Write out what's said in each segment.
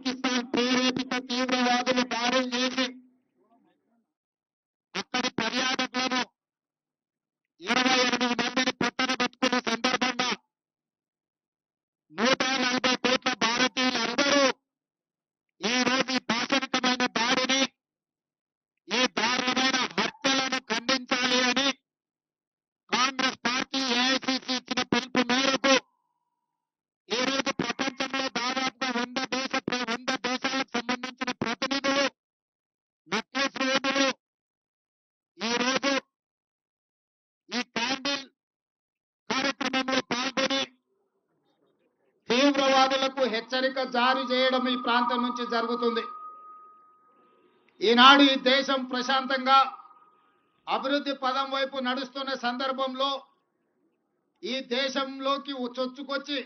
పాకిస్తాన్ ప్రేరేపిత తీవ్రవాదులు దాడులు చేసి అక్కడి పర్యాటకులను 28 మందిని పట్టణ పెట్టుకున్న సందర్భంగా 140 కోట్ల భారతీయులందరూ ఈ రోజు ఈ పాశవికమైన దాడిని, ఈ దారుణమైన హత్యలను ఖండించాలి అని కాంగ్రెస్ పార్టీ ఏఐసిసి ఇచ్చిన పిలుపు మేరకు ఈ రోజు ప్రపంచంలో దాదాపుగా 100 దేశాలకు సంబంధించిన ప్రతినిధులు నెక్లెస్ రోడ్డులో ఈ రోజు ఈ క్యాండిల్ కార్యక్రమంలో పాల్గొని తీవ్రవాదులకు హెచ్చరిక జారీ చేయడం ఈ ప్రాంతం నుంచి జరుగుతుంది. ఈనాడు ఈ దేశం ప్రశాంతంగా అభివృద్ధి పదం వైపు నడుస్తున్న సందర్భంలో ఈ దేశంలోకి చొచ్చుకొచ్చి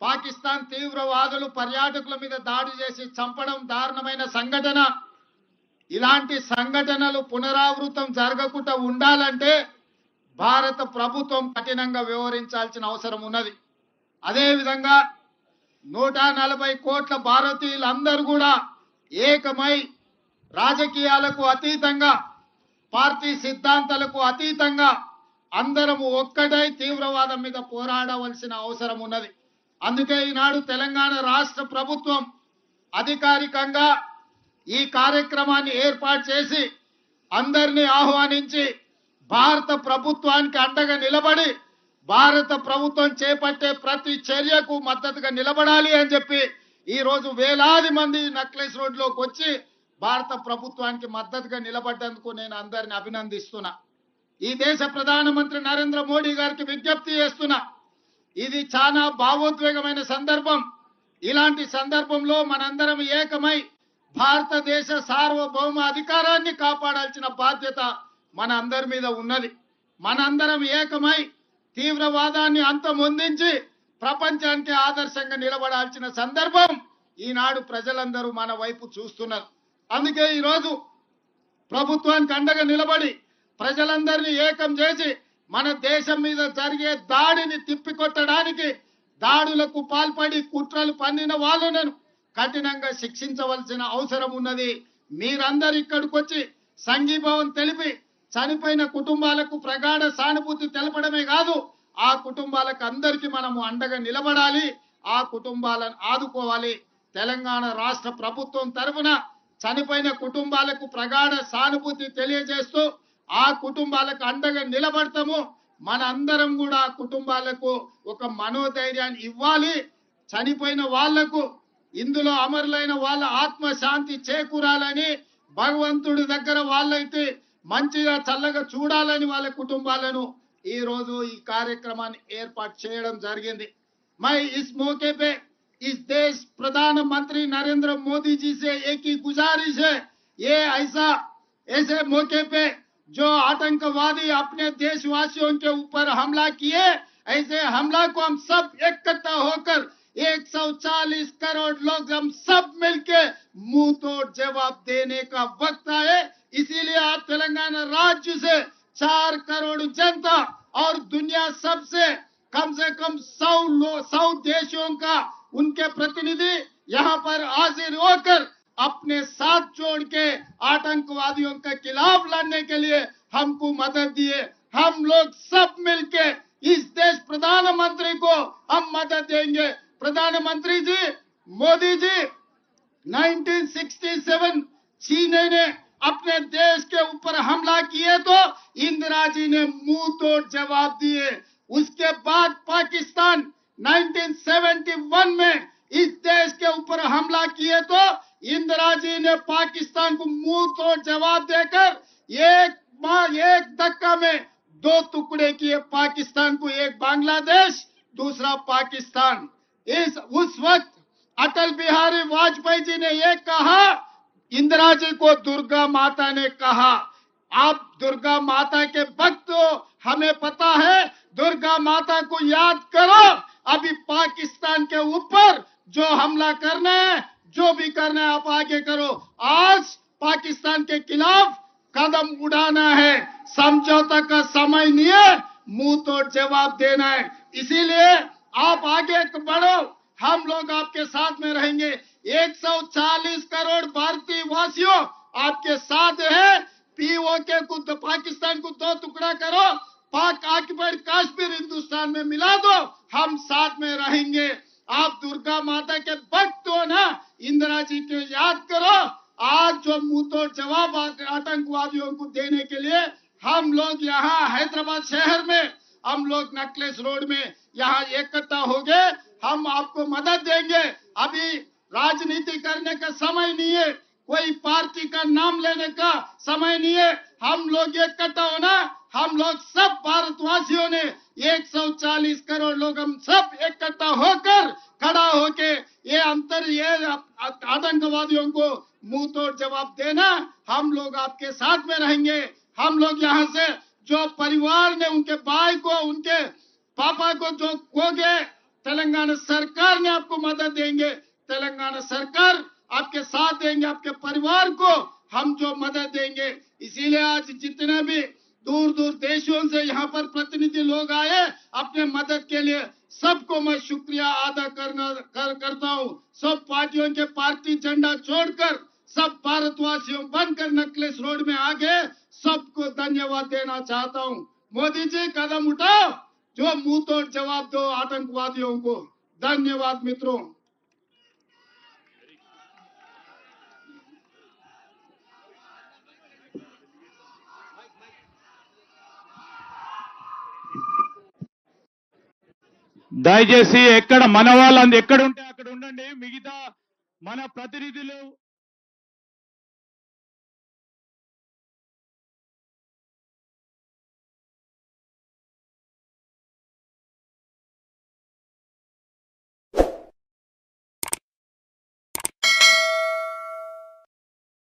పాకిస్తాన్ తీవ్రవాదులు పర్యాటకుల మీద దాడి చేసి చంపడం దారుణమైన సంఘటన. ఇలాంటి సంఘటనలు పునరావృతం జరగకుండా ఉండాలంటే భారత ప్రభుత్వం కఠినంగా వ్యవహరించాల్సిన అవసరం ఉన్నది. అదేవిధంగా 140 కోట్ల భారతీయులందరూ కూడా ఏకమై రాజకీయాలకు అతీతంగా, పార్టీ సిద్ధాంతాలకు అతీతంగా అందరము ఒక్కటై తీవ్రవాదం మీద పోరాడవలసిన అవసరం ఉన్నది. అందుకే ఈనాడు తెలంగాణ రాష్ట్ర ప్రభుత్వం అధికారికంగా ఈ కార్యక్రమాన్ని ఏర్పాటు చేసి అందరినీ ఆహ్వానించి భారత ప్రభుత్వానికి అండగా నిలబడి భారత ప్రభుత్వం చేపట్టే ప్రతి చర్యకు మద్దతుగా నిలబడాలి అని చెప్పి ఈ రోజు వేలాది మంది నెక్లెస్ రోడ్లోకి వచ్చి భారత ప్రభుత్వానికి మద్దతుగా నిలబడ్డందుకు నేను అందరిని అభినందిస్తున్నా. ఈ దేశ ప్రధానమంత్రి నరేంద్ర మోడీ గారికి విజ్ఞప్తి చేస్తున్నా. ఇది చాలా భావోద్వేగమైన సందర్భం. ఇలాంటి సందర్భంలో మనందరం ఏకమై భారతదేశ సార్వభౌమ అధికారాన్ని కాపాడాల్సిన బాధ్యత మన అందరి మీద ఉన్నది. మనందరం ఏకమై తీవ్రవాదాన్ని అంతమొందించి ప్రపంచానికి ఆదర్శంగా నిలబడాల్సిన సందర్భం ఈనాడు ప్రజలందరూ మన వైపు చూస్తున్నారు. అందుకే ఈరోజు ప్రభుత్వానికి అండగా నిలబడి ప్రజలందరినీ ఏకం చేసి మన దేశం మీద జరిగే దాడిని తిప్పికొట్టడానికి, దాడులకు పాల్పడి కుట్రలు పన్నిన వాళ్ళను కఠినంగా శిక్షించవలసిన అవసరం ఉన్నది. మీరందరూ ఇక్కడికి వచ్చి సంఘీభావం తెలిపి చనిపోయిన కుటుంబాలకు ప్రగాఢ సానుభూతి తెలపడమే కాదు, ఆ కుటుంబాలకు అందరికీ మనము అండగా నిలబడాలి, ఆ కుటుంబాలను ఆదుకోవాలి. తెలంగాణ రాష్ట్ర ప్రభుత్వం తరఫున చనిపోయిన కుటుంబాలకు ప్రగాఢ సానుభూతి తెలియజేస్తూ ఆ కుటుంబాలకు అండగా నిలబడతాము. మన అందరం కూడా ఆ కుటుంబాలకు ఒక మనోధైర్యాన్ని ఇవ్వాలి. చనిపోయిన వాళ్లకు, ఇందులో అమరులైన వాళ్ళ ఆత్మశాంతి చేకూరాలని, భగవంతుడి దగ్గర వాళ్ళైతే మంచిగా చల్లగా చూడాలని వాళ్ళ కుటుంబాలను ఈ రోజు ఈ కార్యక్రమాన్ని ఏర్పాటు చేయడం జరిగింది. मैं इस मौके पे इस देश प्रधानमंत्री नरेंद्र मोदी जी से एक ही गुजारिश है, ये ऐसे मौके पे जो आतंकवादी अपने देशवासियों के ऊपर हमला किए, ऐसे हमला को हम सब इकट्ठा होकर 140 करोड़ लोग हम सब मिलके मुंह तोड़ जवाब देने का वक्त आए। इसीलिए आप तेलंगाना राज्य से 4 करोड़ जनता और दुनिया सबसे कम से कम 100 देशों का उनके प्रतिनिधि यहाँ पर हाजिर होकर अपने साथ जोड़ के आतंकवादियों के खिलाफ लड़ने के लिए हमको मदद दिए। हम लोग सब मिलके इस देश प्रधानमंत्री को हम मदद देंगे। प्रधानमंत्री जी, मोदी जी, 1967 चीन ने अपने देश के ऊपर हमला किए तो इंदिरा जी ने मुंह तोड़ जवाब दिए। उसके बाद पाकिस्तान 1971 में इस देश के ऊपर हमला किए तो इंदिरा जी ने पाकिस्तान को मुंह तोड़ जवाब देकर एक धक्का में 2 टुकड़े किए पाकिस्तान को, एक बांग्लादेश, दूसरा पाकिस्तान। उस वक्त अटल बिहारी वाजपेयी जी ने ये कहा, इंदिरा जी को दुर्गा माता ने कहा, आप दुर्गा माता के भक्त हो, हमें पता है, दुर्गा माता को याद करो। अभी पाकिस्तान के ऊपर जो हमला करना है, जो भी करना है आप आगे करो। आज पाकिस्तान के खिलाफ कदम उड़ाना है, समझौता का समय नहीं है, मुंह तोड़ जवाब देना है। इसीलिए आप आगे बढ़ो, हम लोग आपके साथ में रहेंगे। 140 करोड़ भारतीय वासियों आपके साथ है। पीओके को पाकिस्तान को 2 टुकड़ा करो, पाक ऑक्युपाइड कश्मीर हिंदुस्तान में मिला दो, हम साथ में रहेंगे। आप दुर्गा माता के भक्त हो ना, इंदिरा जी को याद करो। आज जो मुंहतोड़ जवाब आतंकवादियों को देने के लिए हम लोग यहाँ हैदराबाद शहर में, हम लोग नेकलेस रोड में यहाँ इकट्ठा हो गए। हम आपको मदद देंगे। अभी राजनीति करने का समय नहीं है, कोई पार्टी का नाम लेने का समय नहीं है। हम लोग इकट्ठा होना, हम लोग सब भारतवासियों ने 140 करोड़ लोग हम सब इकट्ठा होकर खड़ा होके ये आतंकवादियों को मुंह तोड़ जवाब देना। हम लोग आपके साथ में रहेंगे। हम लोग यहाँ से जो परिवार ने उनके भाई को, उनके पापा को जो खो गए, तेलंगाना सरकार ने आपको मदद देंगे। तेलंगाना सरकार आपके साथ देंगे, आपके परिवार को हम जो मदद देंगे। इसीलिए आज जितने भी दूर दूर देशों से यहाँ पर प्रतिनिधि लोग आए अपने मदद के लिए, सबको मैं शुक्रिया अदा करता हूँ। सब पार्टियों के पार्टी झंडा छोड़कर सब भारतवासियों बनकर नेकलेस रोड में आगे सबको धन्यवाद देना चाहता हूँ। मोदी जी कदम उठाओ, जो मुंह तोड़ जवाब दो आतंकवादियों को। धन्यवाद मित्रों। దయచేసి ఎక్కడ మన వాళ్ళందరూ ఎక్కడ ఉంటే అక్కడ ఉండండి. మిగతా మన ప్రతినిధులు